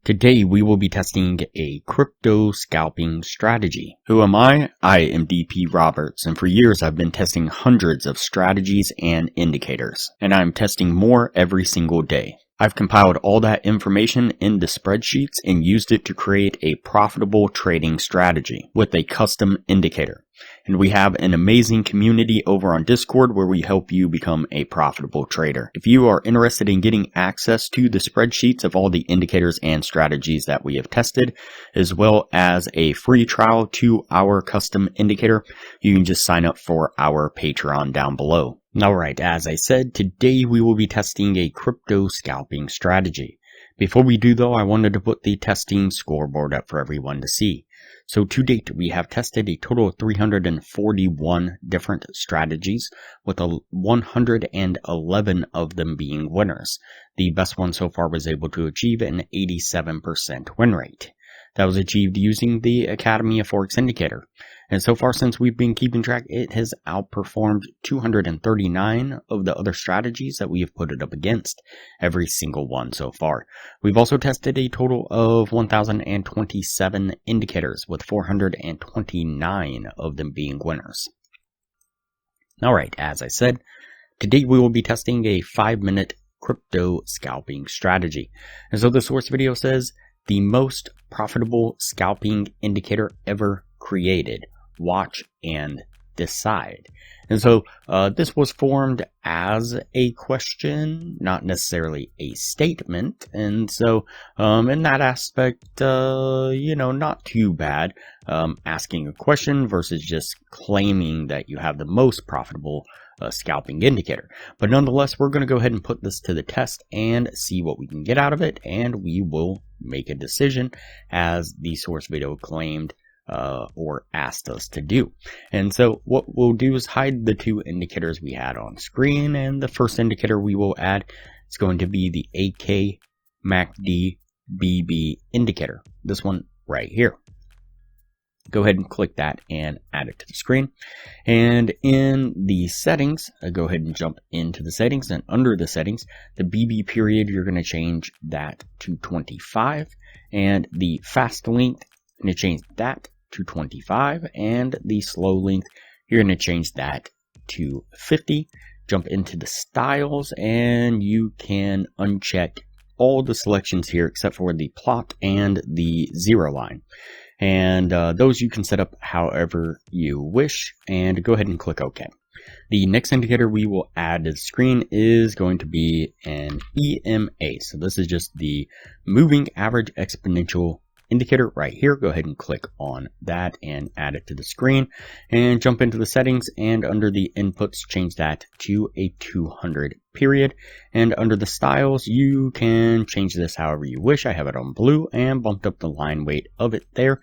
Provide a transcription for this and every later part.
Today we will be testing a crypto scalping strategy. Who am I? I am DP Roberts, and for years I've been testing hundreds of strategies and indicators, and I'm testing more every single day. I've compiled all that information into spreadsheets and used it to create a profitable trading strategy with a custom indicator. And we have an amazing community over on Discord where we help you become a profitable trader. If you are interested in getting access to the spreadsheets of all the indicators and strategies that we have tested, as well as a free trial to our custom indicator, you can just sign up for our Patreon down below. Alright, as I said, today we will be testing a crypto scalping strategy. Before we do though, I wanted to put the testing scoreboard up for everyone to see. So to date, we have tested a total of 341 different strategies, with 111 of them being winners. The best one so far was able to achieve an 87% win rate. That was achieved using the Academy of Forex indicator. And so far, since we've been keeping track, it has outperformed 239 of the other strategies that we have put it up against, every single one so far. We've also tested a total of 1,027 indicators, with 429 of them being winners. Alright, as I said, today we will be testing a 5-minute crypto scalping strategy. And so the source video says, the most profitable scalping indicator ever created. Watch and decide. And so this was formed as a question, not necessarily a statement. And so in that aspect, not too bad, asking a question versus just claiming that you have the most profitable scalping indicator. But nonetheless, we're going to go ahead and put this to the test and see what we can get out of it, and we will make a decision as the source video claimed or asked us to do. And so what we'll do is hide the two indicators we had on screen, and the first indicator we will add is going to be the AK MACD BB indicator, this one right here. Go ahead and click that and add it to the screen. And in the settings, go ahead and jump into the settings, and under the settings, the BB period, you're going to change that to 25, and the fast length, you're going to change that to 25, and the slow length, you're going to change that to 50. Jump into the styles, and you can uncheck all the selections here except for the plot and the zero line. And those you can set up however you wish, and go ahead and click OK. The next indicator we will add to the screen is going to be an EMA. So this is just the moving average exponential indicator right here. Go ahead and click on that and add it to the screen, and jump into the settings, and under the inputs, change that to a 200 period. And under the styles, you can change this however you wish. I have it on blue and bumped up the line weight of it there.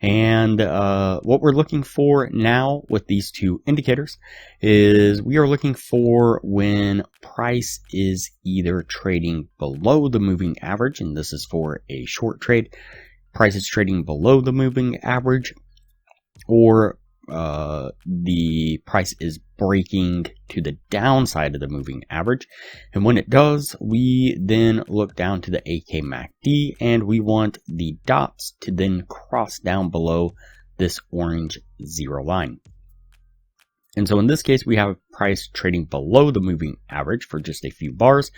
And what we're looking for now with these two indicators is we are looking for when price is either trading below the moving average, and this is for a short trade. Price is trading below the moving average, or the price is breaking to the downside of the moving average. And when it does, we then look down to the AK MACD, and we want the dots to then cross down below this orange zero line. And so in this case, we have price trading below the moving average for just a few bars,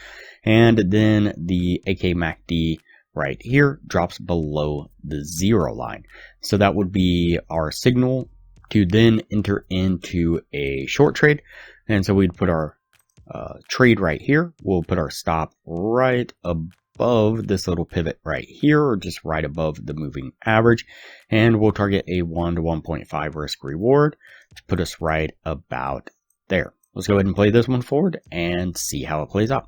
and then the AK MACD right here drops below the zero line. So that would be our signal to then enter into a short trade. And so we'd put our trade right here. We'll put our stop right above this little pivot right here, or just right above the moving average. And we'll target a 1 to 1.5 risk reward to put us right about there. Let's go ahead and play this one forward and see how it plays out.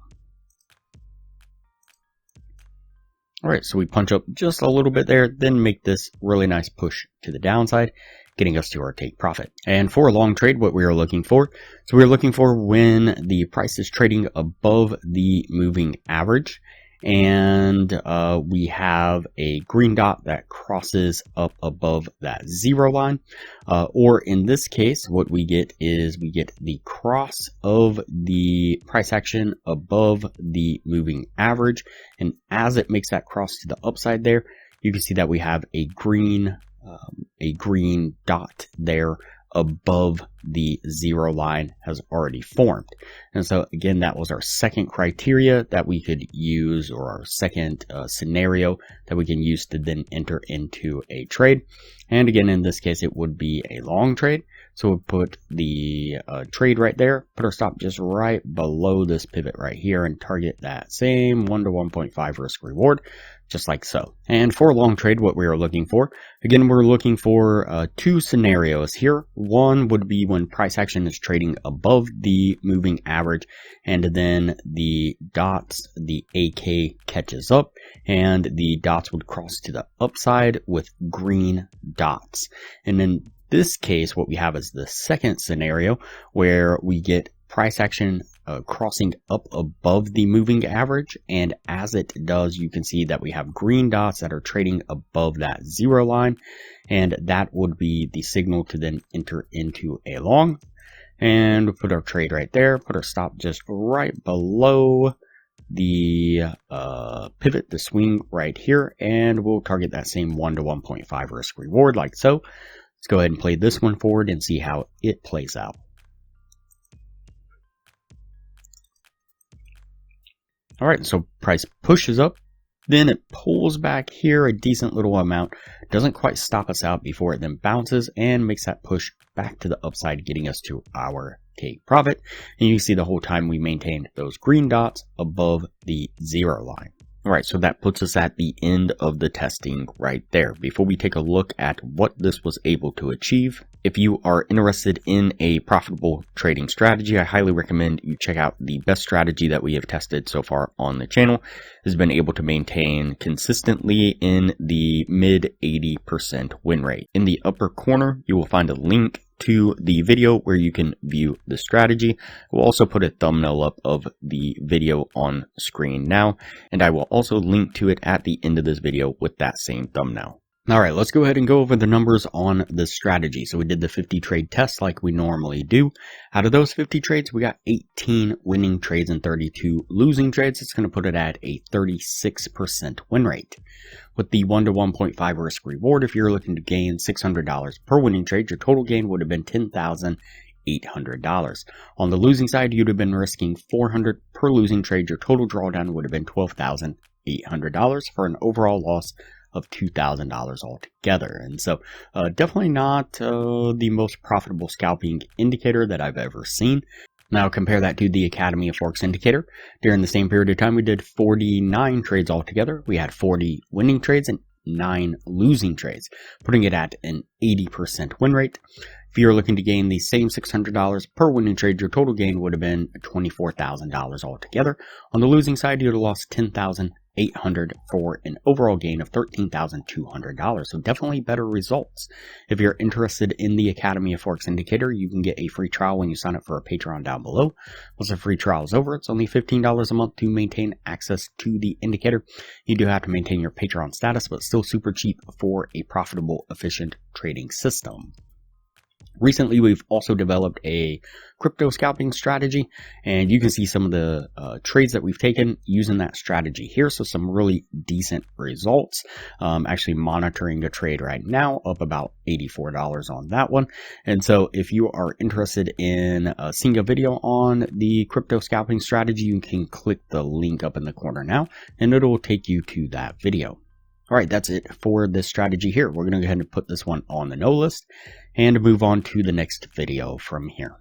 Alright, so we punch up just a little bit there, then make this really nice push to the downside, getting us to our take profit. And for a long trade, what we are looking for, so we're looking for when the price is trading above the moving average, and we have a green dot that crosses up above that 0 line, or in this case what we get is we get the cross of the price action above the moving average, and as it makes that cross to the upside there, you can see that we have a green dot there above the 0 line has already formed. And so again, that was our second criteria that we could use, or our second scenario that we can use to then enter into a trade. And again, in this case, it would be a long trade. So we'll put the trade right there, put our stop just right below this pivot right here, and target that same 1 to 1.5 risk reward, just like so. And for a long trade, what we are looking for, again, we're looking for two scenarios here. One would be when price action is trading above the moving average, and then the dots, the AK catches up, and the dots would cross to the upside with green dots. And in this case, what we have is the second scenario where we get price action crossing up above the moving average, and as it does, you can see that we have green dots that are trading above that 0 line, and that would be the signal to then enter into a long. And we'll put our trade right there, put our stop just right below the pivot, the swing right here, and we'll target that same 1 to 1.5 risk reward like so. Let's go ahead and play this one forward and see how it plays out. All right, so price pushes up, then it pulls back here a decent little amount, doesn't quite stop us out before it then bounces and makes that push back to the upside, getting us to our take profit. And you can see the whole time we maintained those green dots above the 0 line. All right, so that puts us at the end of the testing right there. Before we take a look at what this was able to achieve, if you are interested in a profitable trading strategy, I highly recommend you check out the best strategy that we have tested so far on the channel. Has been able to maintain consistently in the mid 80% win rate. In the upper corner, you will find a link to the video where you can view the strategy. We'll also put a thumbnail up of the video on screen now, and I will also link to it at the end of this video with that same thumbnail. All right, let's go ahead and go over the numbers on this strategy. So we did the 50 trade test like we normally do. Out of those 50 trades, we got 18 winning trades and 32 losing trades. It's going to put it at a 36% win rate. With the 1 to 1.5 risk reward, if you're looking to gain $600 per winning trade, your total gain would have been $10,800. On the losing side, you'd have been risking $400 per losing trade. Your total drawdown would have been $12,800 for an overall loss of $2,000 altogether. And so definitely not the most profitable scalping indicator that I've ever seen. Now compare that to the Academy of Forex indicator. During the same period of time, we did 49 trades altogether. We had 40 winning trades and 9 losing trades, putting it at an 80% win rate. If you're looking to gain the same $600 per winning trade, your total gain would have been $24,000 altogether. On the losing side, you'd have lost $10,800 for an overall gain of $13,200. So definitely better results. If you're interested in the Academy of Forex indicator, you can get a free trial when you sign up for a Patreon down below. Once the free trial is over, it's only $15 a month to maintain access to the indicator. You do have to maintain your Patreon status, but still super cheap for a profitable, efficient trading system. Recently, we've also developed a crypto scalping strategy, and you can see some of the trades that we've taken using that strategy here. So some really decent results. Actually monitoring a trade right now, up about $84 on that one. And so if you are interested in seeing a video on the crypto scalping strategy, you can click the link up in the corner now, and it'll take you to that video. All right, that's it for this strategy here. We're going to go ahead and put this one on the no list and move on to the next video from here.